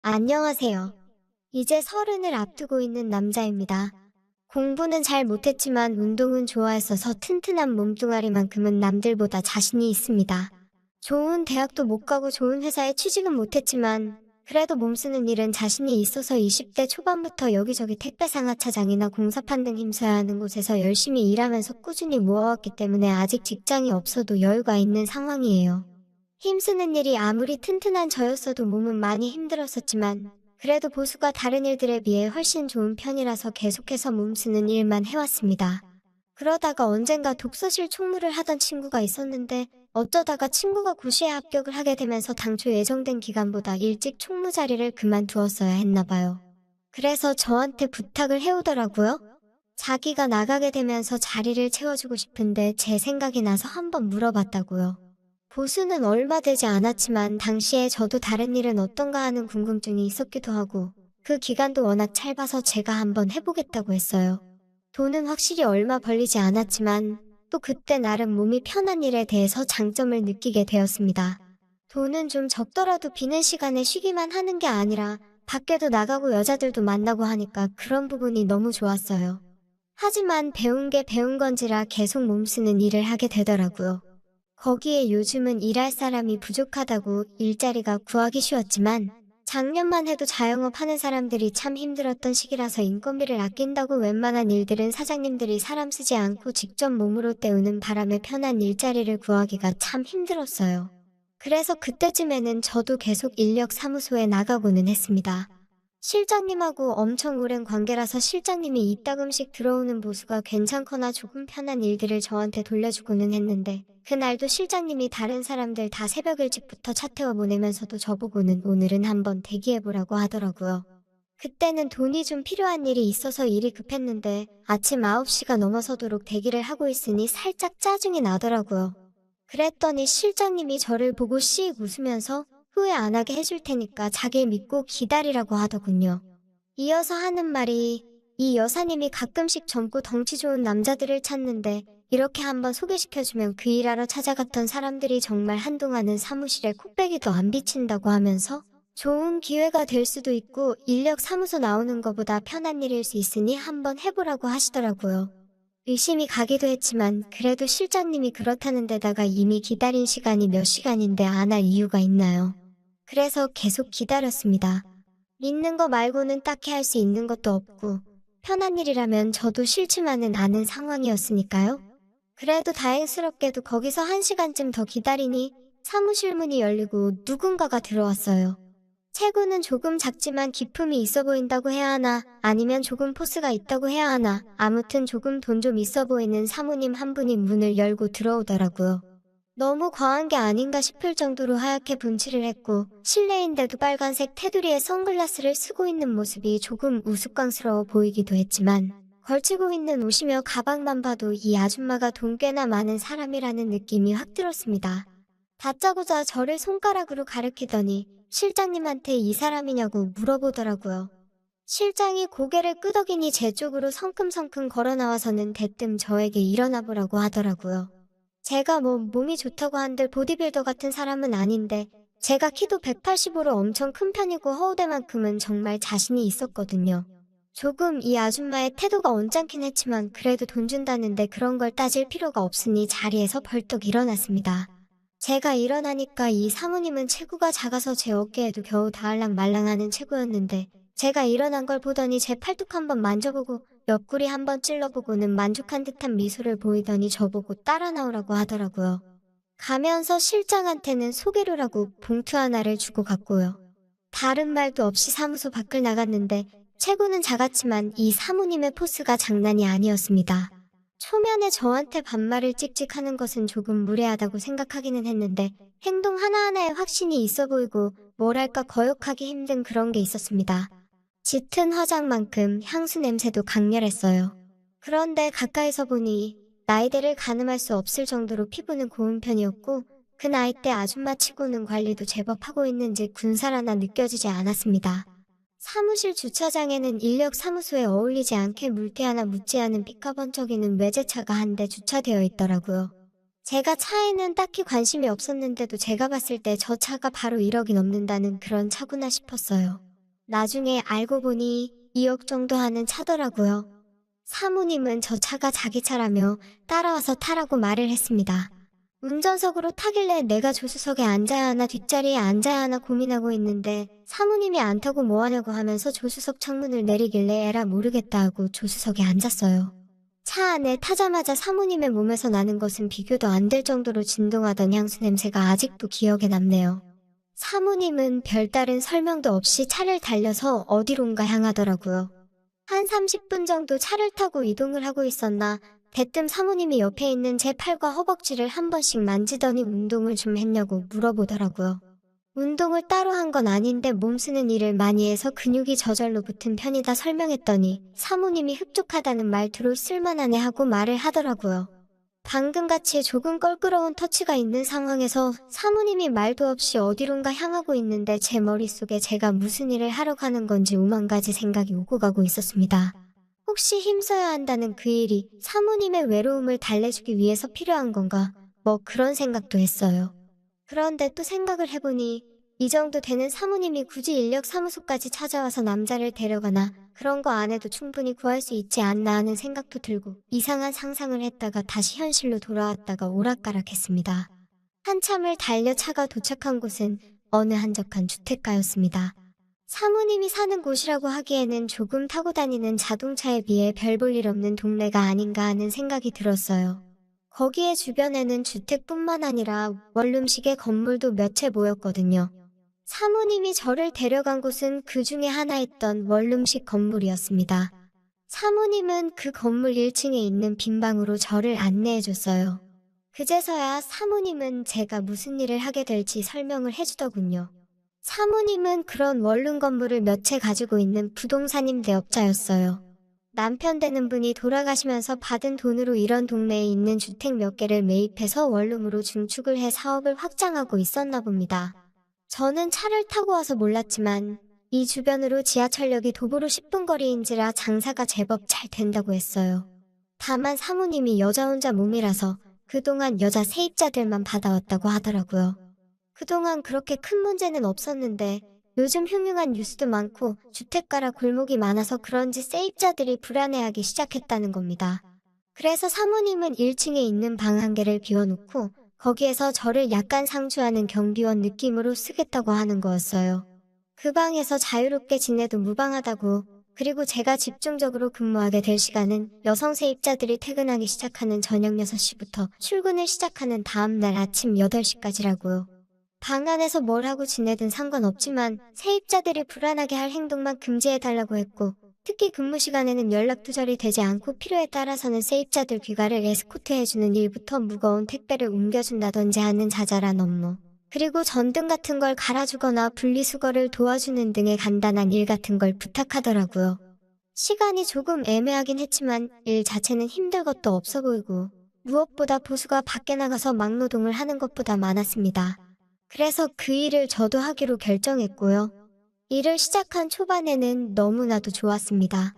안녕하세요. 이제 서른을 앞두고 있는 남자입니다. 공부는 잘 못했지만 운동은 좋아했어서 튼튼한 몸뚱아리만큼은 남들보다 자신이 있습니다. 좋은 대학도 못 가고 좋은 회사에 취직은 못했지만 그래도 몸쓰는 일은 자신이 있어서 20대 초반부터 여기저기 택배 상하차장이나 공사판 등 힘써야 하는 곳에서 열심히 일하면서 꾸준히 모아왔기 때문에 아직 직장이 없어도 여유가 있는 상황이에요. 힘쓰는 일이 아무리 튼튼한 저였어도 몸은 많이 힘들었었지만 그래도 보수가 다른 일들에 비해 훨씬 좋은 편이라서 계속해서 몸쓰는 일만 해왔습니다. 그러다가 언젠가 독서실 총무를 하던 친구가 있었는데 어쩌다가 친구가 고시에 합격을 하게 되면서 당초 예정된 기간보다 일찍 총무 자리를 그만두었어야 했나봐요. 그래서 저한테 부탁을 해오더라고요. 자기가 나가게 되면서 자리를 채워주고 싶은데 제 생각이 나서 한번 물어봤다고요. 보수는 얼마 되지 않았지만 당시에 저도 다른 일은 어떤가 하는 궁금증이 있었기도 하고 그 기간도 워낙 짧아서 제가 한번 해보겠다고 했어요. 돈은 확실히 얼마 벌리지 않았지만 또 그때 나름 몸이 편한 일에 대해서 장점을 느끼게 되었습니다. 돈은 좀 적더라도 비는 시간에 쉬기만 하는 게 아니라 밖에도 나가고 여자들도 만나고 하니까 그런 부분이 너무 좋았어요. 하지만 배운 게 배운 건지라 계속 몸쓰는 일을 하게 되더라고요. 거기에 요즘은 일할 사람이 부족하다고 일자리가 구하기 쉬웠지만 작년만 해도 자영업 하는 사람들이 참 힘들었던 시기라서 인건비를 아낀다고 웬만한 일들은 사장님들이 사람 쓰지 않고 직접 몸으로 때우는 바람에 편한 일자리를 구하기가 참 힘들었어요. 그래서 그때쯤에는 저도 계속 인력사무소에 나가고는 했습니다. 실장님하고 엄청 오랜 관계라서 실장님이 이따금씩 들어오는 보수가 괜찮거나 조금 편한 일들을 저한테 돌려주고는 했는데 그날도 실장님이 다른 사람들 다 새벽 일찍부터 차 태워 보내면서도 저보고는 오늘은 한번 대기해보라고 하더라고요. 그때는 돈이 좀 필요한 일이 있어서 일이 급했는데 아침 9시가 넘어서도록 대기를 하고 있으니 살짝 짜증이 나더라고요. 그랬더니 실장님이 저를 보고 씩 웃으면서 후회 안 하게 해줄 테니까 자기 믿고 기다리라고 하더군요. 이어서 하는 말이 이 여사님이 가끔씩 젊고 덩치 좋은 남자들을 찾는데 이렇게 한번 소개시켜주면 그 일하러 찾아갔던 사람들이 정말 한동안은 사무실에 코빼기도 안 비친다고 하면서 좋은 기회가 될 수도 있고 인력 사무소 나오는 것보다 편한 일일 수 있으니 한번 해보라고 하시더라고요. 의심이 가기도 했지만 그래도 실장님이 그렇다는 데다가 이미 기다린 시간이 몇 시간인데 안 할 이유가 있나요? 그래서 계속 기다렸습니다. 믿는 거 말고는 딱히 할 수 있는 것도 없고 편한 일이라면 저도 싫지만은 않은 상황이었으니까요. 그래도 다행스럽게도 거기서 1시간쯤 더 기다리니 사무실 문이 열리고 누군가가 들어왔어요. 체구는 조금 작지만 기품이 있어 보인다고 해야 하나 아니면 조금 포스가 있다고 해야 하나 아무튼 조금 돈 좀 있어 보이는 사모님 한 분이 문을 열고 들어오더라고요. 너무 과한 게 아닌가 싶을 정도로 하얗게 분칠을 했고 실내인데도 빨간색 테두리에 선글라스를 쓰고 있는 모습이 조금 우스꽝스러워 보이기도 했지만 걸치고 있는 옷이며 가방만 봐도 이 아줌마가 돈 꽤나 많은 사람이라는 느낌이 확 들었습니다. 다짜고짜 저를 손가락으로 가리키더니 실장님한테 이 사람이냐고 물어보더라고요. 실장이 고개를 끄덕이니 제 쪽으로 성큼성큼 걸어 나와서는 대뜸 저에게 일어나 보라고 하더라고요. 제가 몸이 좋다고 한들 보디빌더 같은 사람은 아닌데 제가 키도 185로 엄청 큰 편이고 허우대만큼은 정말 자신이 있었거든요. 조금 이 아줌마의 태도가 언짢긴 했지만 그래도 돈 준다는데 그런 걸 따질 필요가 없으니 자리에서 벌떡 일어났습니다. 제가 일어나니까 이 사모님은 체구가 작아서 제 어깨에도 겨우 닿을랑 말랑하는 체구였는데 제가 일어난 걸 보더니 제 팔뚝 한번 만져보고 옆구리 한번 찔러보고는 만족한 듯한 미소를 보이더니 저보고 따라 나오라고 하더라고요. 가면서 실장한테는 소개료라고 봉투 하나를 주고 갔고요. 다른 말도 없이 사무소 밖을 나갔는데 체구는 작았지만 이 사모님의 포스가 장난이 아니었습니다. 초면에 저한테 반말을 찍찍하는 것은 조금 무례하다고 생각하기는 했는데 행동 하나하나에 확신이 있어 보이고 뭐랄까 거역하기 힘든 그런 게 있었습니다. 짙은 화장만큼 향수 냄새도 강렬했어요. 그런데 가까이서 보니 나이대를 가늠할 수 없을 정도로 피부는 고운 편이었고 그 나이 때 아줌마 치고는 관리도 제법 하고 있는지 군살 하나 느껴지지 않았습니다. 사무실 주차장에는 인력 사무소에 어울리지 않게 물때 하나 묻지 않은 삐까번쩍이는 외제차가 한 대 주차되어 있더라고요. 제가 차에는 딱히 관심이 없었는데도 제가 봤을 때 저 차가 바로 1억이 넘는다는 그런 차구나 싶었어요. 나중에 알고 보니 2억 정도 하는 차더라고요. 사모님은 저 차가 자기 차라며 따라와서 타라고 말을 했습니다. 운전석으로 타길래 내가 조수석에 앉아야 하나 뒷자리에 앉아야 하나 고민하고 있는데 사모님이 안 타고 뭐 하냐고 하면서 조수석 창문을 내리길래 에라 모르겠다 하고 조수석에 앉았어요. 차 안에 타자마자 사모님의 몸에서 나는 것은 비교도 안 될 정도로 진동하던 향수 냄새가 아직도 기억에 남네요. 사모님은 별다른 설명도 없이 차를 달려서 어디론가 향하더라고요. 한 30분 정도 차를 타고 이동을 하고 있었나 대뜸 사모님이 옆에 있는 제 팔과 허벅지를 한 번씩 만지더니 운동을 좀 했냐고 물어보더라고요. 운동을 따로 한 건 아닌데 몸 쓰는 일을 많이 해서 근육이 저절로 붙은 편이다 설명했더니 사모님이 흡족하다는 말투로 쓸만하네 하고 말을 하더라고요. 방금같이 조금 껄끄러운 터치가 있는 상황에서 사모님이 말도 없이 어디론가 향하고 있는데 제 머릿속에 제가 무슨 일을 하러 가는 건지 오만 가지 생각이 오고 가고 있었습니다. 혹시 힘써야 한다는 그 일이 사모님의 외로움을 달래주기 위해서 필요한 건가? 뭐 그런 생각도 했어요. 그런데 또 생각을 해보니 이 정도 되는 사모님이 굳이 인력사무소까지 찾아와서 남자를 데려가나 그런 거 안 해도 충분히 구할 수 있지 않나 하는 생각도 들고 이상한 상상을 했다가 다시 현실로 돌아왔다가 오락가락했습니다. 한참을 달려 차가 도착한 곳은 어느 한적한 주택가였습니다. 사모님이 사는 곳이라고 하기에는 조금 타고 다니는 자동차에 비해 별 볼 일 없는 동네가 아닌가 하는 생각이 들었어요. 거기에 주변에는 주택뿐만 아니라 원룸식의 건물도 몇 채 보였거든요. 사모님이 저를 데려간 곳은 그 중에 하나였던 원룸식 건물이었습니다. 사모님은 그 건물 1층에 있는 빈 방으로 저를 안내해줬어요. 그제서야 사모님은 제가 무슨 일을 하게 될지 설명을 해주더군요. 사모님은 그런 원룸 건물을 몇 채 가지고 있는 부동산 임대업자였어요. 남편 되는 분이 돌아가시면서 받은 돈으로 이런 동네에 있는 주택 몇 개를 매입해서 원룸으로 중축을 해 사업을 확장하고 있었나 봅니다. 저는 차를 타고 와서 몰랐지만 이 주변으로 지하철역이 도보로 10분 거리인지라 장사가 제법 잘 된다고 했어요. 다만 사모님이 여자 혼자 몸이라서 그동안 여자 세입자들만 받아왔다고 하더라고요. 그동안 그렇게 큰 문제는 없었는데 요즘 흉흉한 뉴스도 많고 주택가라 골목이 많아서 그런지 세입자들이 불안해하기 시작했다는 겁니다. 그래서 사모님은 1층에 있는 방 한 개를 비워놓고 거기에서 저를 약간 상주하는 경비원 느낌으로 쓰겠다고 하는 거였어요. 그 방에서 자유롭게 지내도 무방하다고, 그리고 제가 집중적으로 근무하게 될 시간은 여성 세입자들이 퇴근하기 시작하는 저녁 6시부터 출근을 시작하는 다음날 아침 8시까지라고요. 방 안에서 뭘 하고 지내든 상관없지만 세입자들이 불안하게 할 행동만 금지해달라고 했고, 특히 근무 시간에는 연락 두절이 되지 않고 필요에 따라서는 세입자들 귀가를 에스코트해주는 일부터 무거운 택배를 옮겨준다든지 하는 자잘한 업무, 그리고 전등 같은 걸 갈아주거나 분리수거를 도와주는 등의 간단한 일 같은 걸 부탁하더라고요. 시간이 조금 애매하긴 했지만 일 자체는 힘들 것도 없어 보이고 무엇보다 보수가 밖에 나가서 막노동을 하는 것보다 많았습니다. 그래서 그 일을 저도 하기로 결정했고요. 일을 시작한 초반에는 너무나도 좋았습니다.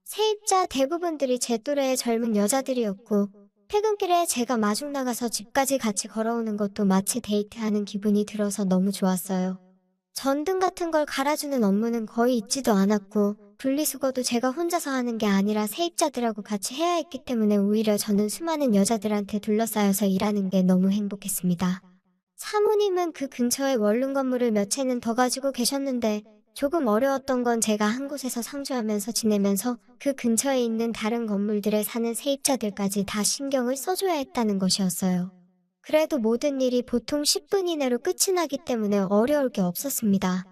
세입자 대부분들이 제 또래의 젊은 여자들이었고 퇴근길에 제가 마중 나가서 집까지 같이 걸어오는 것도 마치 데이트하는 기분이 들어서 너무 좋았어요. 전등 같은 걸 갈아주는 업무는 거의 있지도 않았고 분리수거도 제가 혼자서 하는 게 아니라 세입자들하고 같이 해야 했기 때문에 오히려 저는 수많은 여자들한테 둘러싸여서 일하는 게 너무 행복했습니다. 사모님은 그 근처에 원룸 건물을 몇 채는 더 가지고 계셨는데 조금 어려웠던 건 제가 한 곳에서 상주하면서 지내면서 그 근처에 있는 다른 건물들에 사는 세입자들까지 다 신경을 써줘야 했다는 것이었어요. 그래도 모든 일이 보통 10분 이내로 끝이 나기 때문에 어려울 게 없었습니다.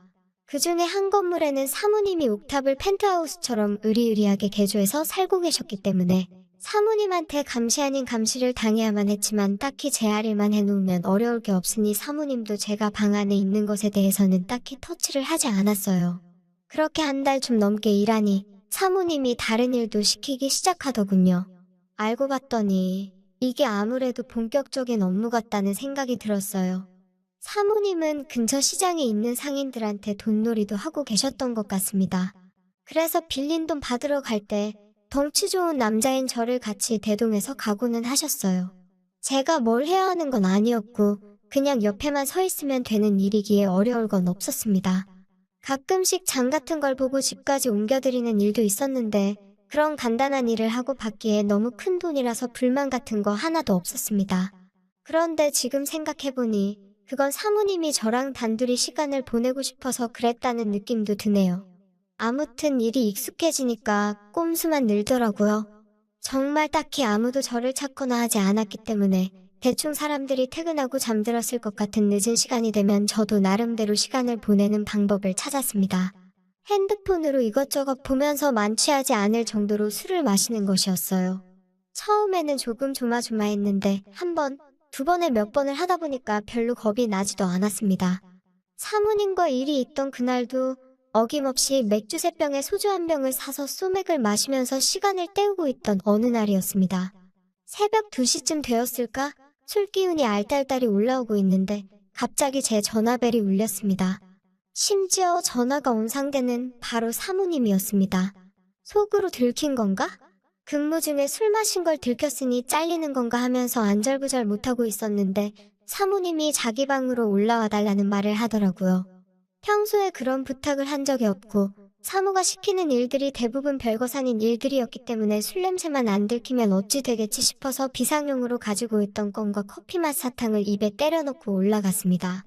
그 중에 한 건물에는 사모님이 옥탑을 펜트하우스처럼 으리으리하게 개조해서 살고 계셨기 때문에 사모님한테 감시 아닌 감시를 당해야만 했지만 딱히 제 할 일만 해놓으면 어려울 게 없으니 사모님도 제가 방 안에 있는 것에 대해서는 딱히 터치를 하지 않았어요. 그렇게 한 달 좀 넘게 일하니 사모님이 다른 일도 시키기 시작하더군요. 알고 봤더니 이게 아무래도 본격적인 업무 같다는 생각이 들었어요. 사모님은 근처 시장에 있는 상인들한테 돈놀이도 하고 계셨던 것 같습니다. 그래서 빌린 돈 받으러 갈 때 덩치 좋은 남자인 저를 같이 대동해서 가고는 하셨어요. 제가 뭘 해야 하는 건 아니었고 그냥 옆에만 서 있으면 되는 일이기에 어려울 건 없었습니다. 가끔씩 장 같은 걸 보고 집까지 옮겨드리는 일도 있었는데 그런 간단한 일을 하고 받기에 너무 큰 돈이라서 불만 같은 거 하나도 없었습니다. 그런데 지금 생각해보니 그건 사모님이 저랑 단둘이 시간을 보내고 싶어서 그랬다는 느낌도 드네요. 아무튼 일이 익숙해지니까 꼼수만 늘더라고요. 정말 딱히 아무도 저를 찾거나 하지 않았기 때문에 대충 사람들이 퇴근하고 잠들었을 것 같은 늦은 시간이 되면 저도 나름대로 시간을 보내는 방법을 찾았습니다. 핸드폰으로 이것저것 보면서 만취하지 않을 정도로 술을 마시는 것이었어요. 처음에는 조금 조마조마했는데 한 번, 두 번에 몇 번을 하다 보니까 별로 겁이 나지도 않았습니다. 사모님과 일이 있던 그날도 어김없이 맥주 3병에 소주 1병을 사서 소맥을 마시면서 시간을 때우고 있던 어느 날이었습니다. 새벽 2시쯤 되었을까? 술 기운이 알딸딸이 올라오고 있는데 갑자기 제 전화벨이 울렸습니다. 심지어 전화가 온 상대는 바로 사모님이었습니다. 속으로 들킨 건가? 근무 중에 술 마신 걸 들켰으니 잘리는 건가 하면서 안절부절 못하고 있었는데 사모님이 자기 방으로 올라와 달라는 말을 하더라고요. 평소에 그런 부탁을 한 적이 없고 사모가 시키는 일들이 대부분 별것 아닌 일들이었기 때문에 술 냄새만 안 들키면 어찌 되겠지 싶어서 비상용으로 가지고 있던 껌과 커피맛 사탕을 입에 때려넣고 올라갔습니다.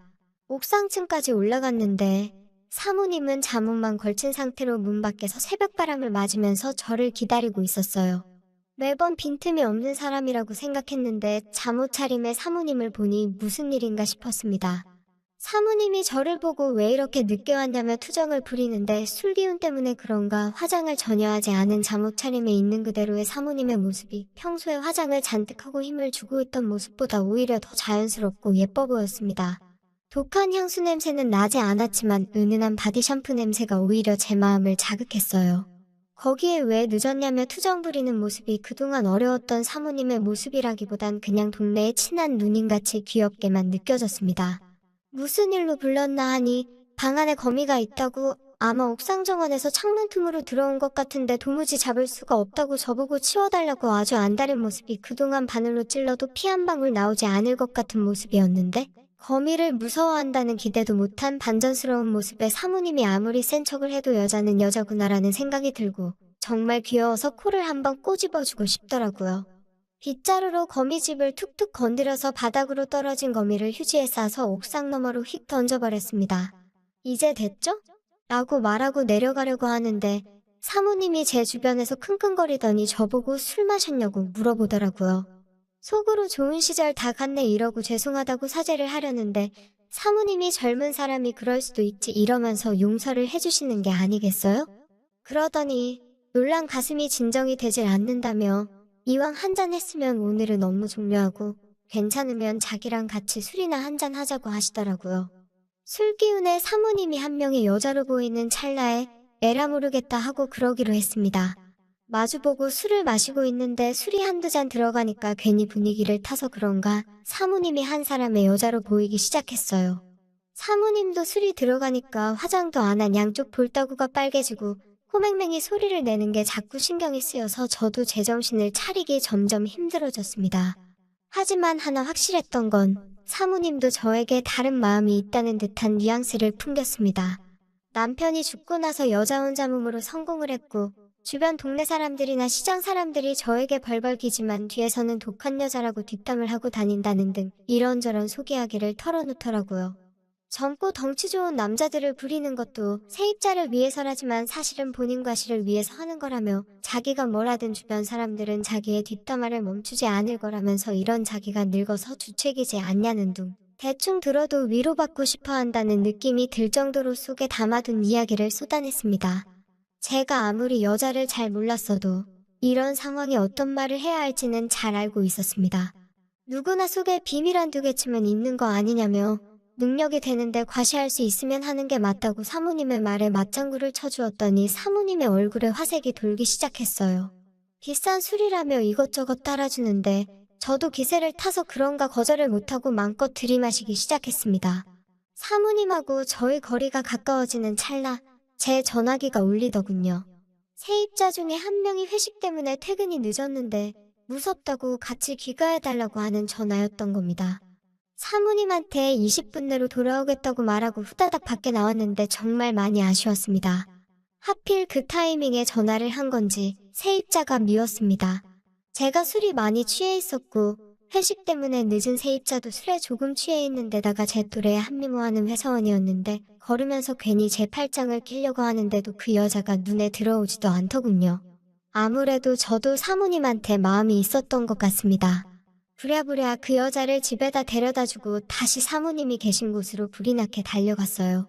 옥상층까지 올라갔는데 사모님은 잠옷만 걸친 상태로 문 밖에서 새벽바람을 맞으면서 저를 기다리고 있었어요. 매번 빈틈이 없는 사람이라고 생각했는데 잠옷 차림의 사모님을 보니 무슨 일인가 싶었습니다. 사모님이 저를 보고 왜 이렇게 늦게 왔냐며 투정을 부리는데 술기운 때문에 그런가 화장을 전혀 하지 않은 잠옷 차림에 있는 그대로의 사모님의 모습이 평소에 화장을 잔뜩 하고 힘을 주고 있던 모습보다 오히려 더 자연스럽고 예뻐 보였습니다. 독한 향수 냄새는 나지 않았지만 은은한 바디 샴푸 냄새가 오히려 제 마음을 자극했어요. 거기에 왜 늦었냐며 투정 부리는 모습이 그동안 어려웠던 사모님의 모습이라기보단 그냥 동네의 친한 누님같이 귀엽게만 느껴졌습니다. 무슨 일로 불렀나 하니 방 안에 거미가 있다고 아마 옥상 정원에서 창문 틈으로 들어온 것 같은데 도무지 잡을 수가 없다고 저보고 치워달라고 아주 안다른 모습이 그동안 바늘로 찔러도 피 한 방울 나오지 않을 것 같은 모습이었는데 거미를 무서워한다는 기대도 못한 반전스러운 모습에 사모님이 아무리 센 척을 해도 여자는 여자구나라는 생각이 들고 정말 귀여워서 코를 한번 꼬집어주고 싶더라고요. 빗자루로 거미집을 툭툭 건드려서 바닥으로 떨어진 거미를 휴지에 싸서 옥상 너머로 휙 던져버렸습니다. 이제 됐죠? 라고 말하고 내려가려고 하는데 사모님이 제 주변에서 킁킁거리더니 저보고 술 마셨냐고 물어보더라고요. 속으로 좋은 시절 다 갔네 이러고 죄송하다고 사죄를 하려는데 사모님이 젊은 사람이 그럴 수도 있지 이러면서 용서를 해주시는 게 아니겠어요? 그러더니 놀란 가슴이 진정이 되질 않는다며 이왕 한잔 했으면 오늘은 업무 종료하고 괜찮으면 자기랑 같이 술이나 한잔 하자고 하시더라고요. 술 기운에 사모님이 한 명의 여자로 보이는 찰나에 에라 모르겠다 하고 그러기로 했습니다. 마주보고 술을 마시고 있는데 술이 한두 잔 들어가니까 괜히 분위기를 타서 그런가 사모님이 한 사람의 여자로 보이기 시작했어요. 사모님도 술이 들어가니까 화장도 안 한 양쪽 볼따구가 빨개지고 호맹맹이 소리를 내는 게 자꾸 신경이 쓰여서 저도 제정신을 차리기 점점 힘들어졌습니다. 하지만 하나 확실했던 건 사모님도 저에게 다른 마음이 있다는 듯한 뉘앙스를 풍겼습니다. 남편이 죽고 나서 여자 혼자 몸으로 성공을 했고 주변 동네 사람들이나 시장 사람들이 저에게 벌벌 기지만 뒤에서는 독한 여자라고 뒷담을 하고 다닌다는 등 이런저런 속이야기를 털어놓더라고요. 젊고 덩치 좋은 남자들을 부리는 것도 세입자를 위해서라지만 사실은 본인 과실을 위해서 하는 거라며 자기가 뭘 하든 주변 사람들은 자기의 뒷담화를 멈추지 않을 거라면서 이런 자기가 늙어서 주책이지 않냐는 둥 대충 들어도 위로받고 싶어 한다는 느낌이 들 정도로 속에 담아둔 이야기를 쏟아냈습니다. 제가 아무리 여자를 잘 몰랐어도 이런 상황에 어떤 말을 해야 할지는 잘 알고 있었습니다. 누구나 속에 비밀 한두 개쯤은 있는 거 아니냐며 능력이 되는데 과시할 수 있으면 하는 게 맞다고 사모님의 말에 맞장구를 쳐주었더니 사모님의 얼굴에 화색이 돌기 시작했어요. 비싼 술이라며 이것저것 따라주는데 저도 기세를 타서 그런가 거절을 못하고 마음껏 들이마시기 시작했습니다. 사모님하고 저의 거리가 가까워지는 찰나 제 전화기가 울리더군요. 세입자 중에 한 명이 회식 때문에 퇴근이 늦었는데 무섭다고 같이 귀가해달라고 하는 전화였던 겁니다. 사모님한테 20분 내로 돌아오겠다고 말하고 후다닥 밖에 나왔는데 정말 많이 아쉬웠습니다. 하필 그 타이밍에 전화를 한 건지 세입자가 미웠습니다. 제가 술이 많이 취해 있었고 회식 때문에 늦은 세입자도 술에 조금 취해 있는 데다가 제 또래의 한미모하는 회사원이었는데 걸으면서 괜히 제 팔짱을 끼려고 하는데도 그 여자가 눈에 들어오지도 않더군요. 아무래도 저도 사모님한테 마음이 있었던 것 같습니다. 부랴부랴 그 여자를 집에다 데려다주고 다시 사모님이 계신 곳으로 불이 나게 달려갔어요.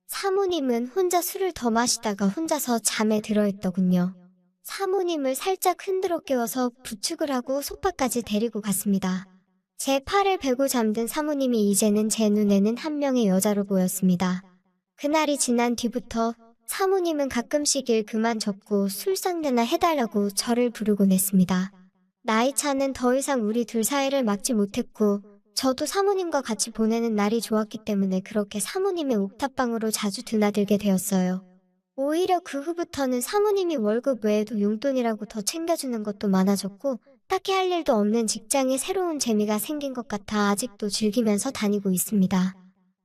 사모님은 혼자 술을 더 마시다가 혼자서 잠에 들어있더군요. 사모님을 살짝 흔들어 깨워서 부축을 하고 소파까지 데리고 갔습니다. 제 팔을 베고 잠든 사모님이 이제는 제 눈에는 한 명의 여자로 보였습니다. 그날이 지난 뒤부터 사모님은 가끔씩 일 그만 접고 술상대나 해달라고 저를 부르곤 했습니다. 나이 차는 더 이상 우리 둘 사이를 막지 못했고 저도 사모님과 같이 보내는 날이 좋았기 때문에 그렇게 사모님의 옥탑방으로 자주 드나들게 되었어요. 오히려 그 후부터는 사모님이 월급 외에도 용돈이라고 더 챙겨주는 것도 많아졌고 딱히 할 일도 없는 직장에 새로운 재미가 생긴 것 같아 아직도 즐기면서 다니고 있습니다.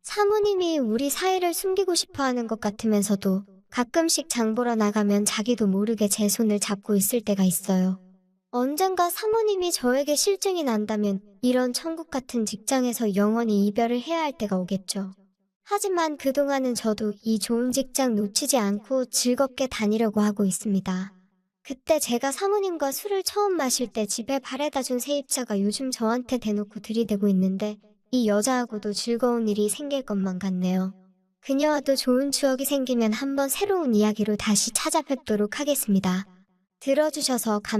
사모님이 우리 사이를 숨기고 싶어 하는 것 같으면서도 가끔씩 장 보러 나가면 자기도 모르게 제 손을 잡고 있을 때가 있어요. 언젠가 사모님이 저에게 실증이 난다면 이런 천국 같은 직장에서 영원히 이별을 해야 할 때가 오겠죠. 하지만 그동안은 저도 이 좋은 직장 놓치지 않고 즐겁게 다니려고 하고 있습니다. 그때 제가 사모님과 술을 처음 마실 때 집에 바래다 준 세입자가 요즘 저한테 대놓고 들이대고 있는데 이 여자하고도 즐거운 일이 생길 것만 같네요. 그녀와도 좋은 추억이 생기면 한번 새로운 이야기로 다시 찾아뵙도록 하겠습니다. 들어주셔서 감사합니다.